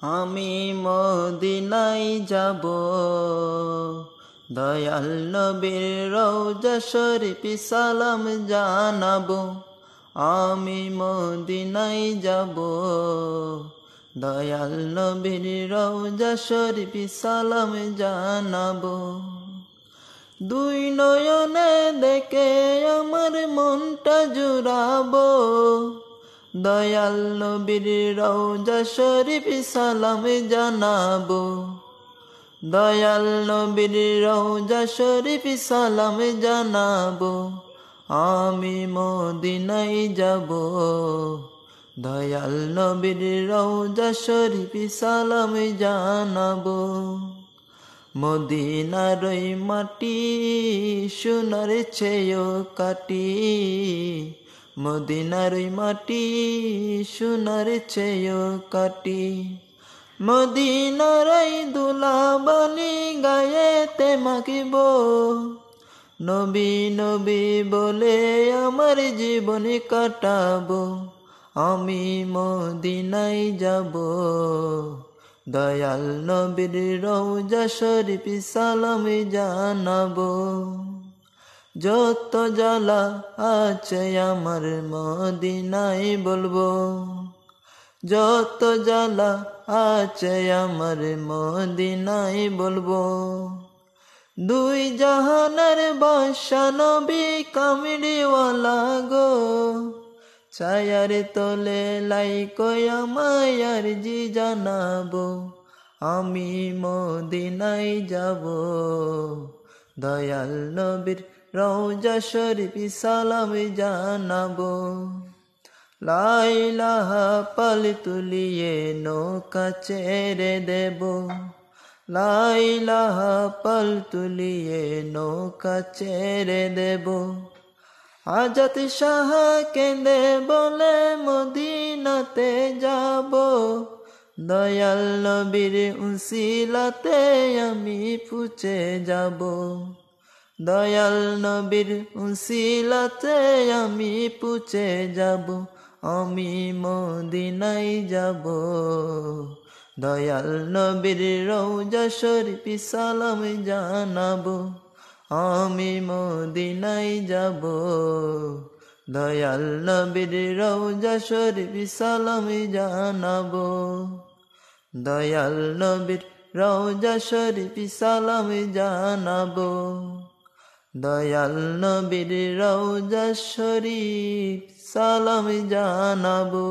আমি মদিনায় যাব, দয়াল নবীর রওজা শরীফে সালাম জানাবো। আমি মদিনায় যাব, দয়াল নবীর রওজা শরীফে সালাম জানাবো। দুই নয়নে দেখে আমার মনটা জুড়াবো, দয়াল নবীর রওজা শরীফে সালাম জানাবো। দয়াল নবীর রওজা শরীফে সালাম জানাবো। আমি মদিনায় যাব, দয়াল নবীর রওজা শরীফে সালাম জানাবো। মদিনার ওই মাটি সোনার চেয়েও কাটি, মদিনার ওই মাটি সোনার চেয়েও কাটি। মদিনার ওই দুলাবালি গায়েতে মাখিব, নবী নবী বলে আমার জীবন কাটাবো। আমি মদিনায় যাব, দয়াল নবীর রওজা শরীফে সালাম জানাবো। যত জ্বালা আছে আমার মদিনায় বলবো, যত জ্বালা আছে আমার মদিনায় বলবো। দুই জাহানের বাদশা নবী কামড়িওয়ালা গো, ছায়ার তলে লাইকো আমায় আরজি জানাবো। আমি মদিনায় যাব, দয়াল নবীর রওজা শরীফে সালাম জানাবো। লা ইলাহা পাল তুলিয়ে নৌকা ছেড়ে দেব, লা ইলাহা পাল তুলিয়ে নৌকা ছেড়ে দেব। আজাদ শাহ কেঁদে বলে মদিনাতে যাব, দয়াল নবীর উসিলাতে আমি পৌঁছে যাব। দয়াল নবীর উসিলাতে আমি পৌঁছে যাব। আমি মদিনায় যাব, দয়াল নবীর রওজা শরীফে সালাম জানাবো। আমি মদিনায় যাব, দয়াল নবীর রওজা শরীফে সালাম জানাবো। দয়াল নবীর রওজা শরীফে সালাম জানাবো। দয়াল নবীর রওজা শরীফ সালাম জানাবো।